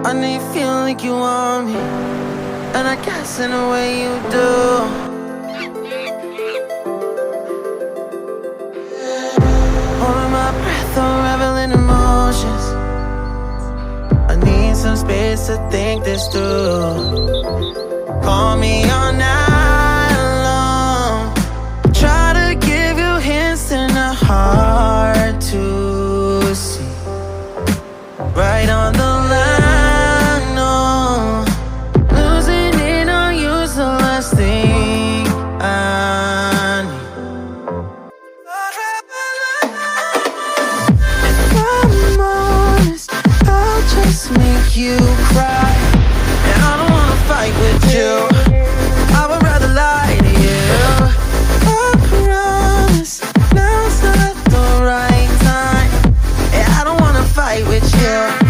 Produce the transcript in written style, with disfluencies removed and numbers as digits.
I know you feel like you want me, and I guess in a way you do. Holding my breath, unraveling emotions. I need some space to think this through. Call me all night long. Try to give you hints and a hard to see. Right on the line, no. Losing it on you's the last thing I need. If I'm honest, I'll just make you cry. And I don't wanna fight with you, I would rather lie to you. I promise, now's not the right time. And I don't wanna fight with you.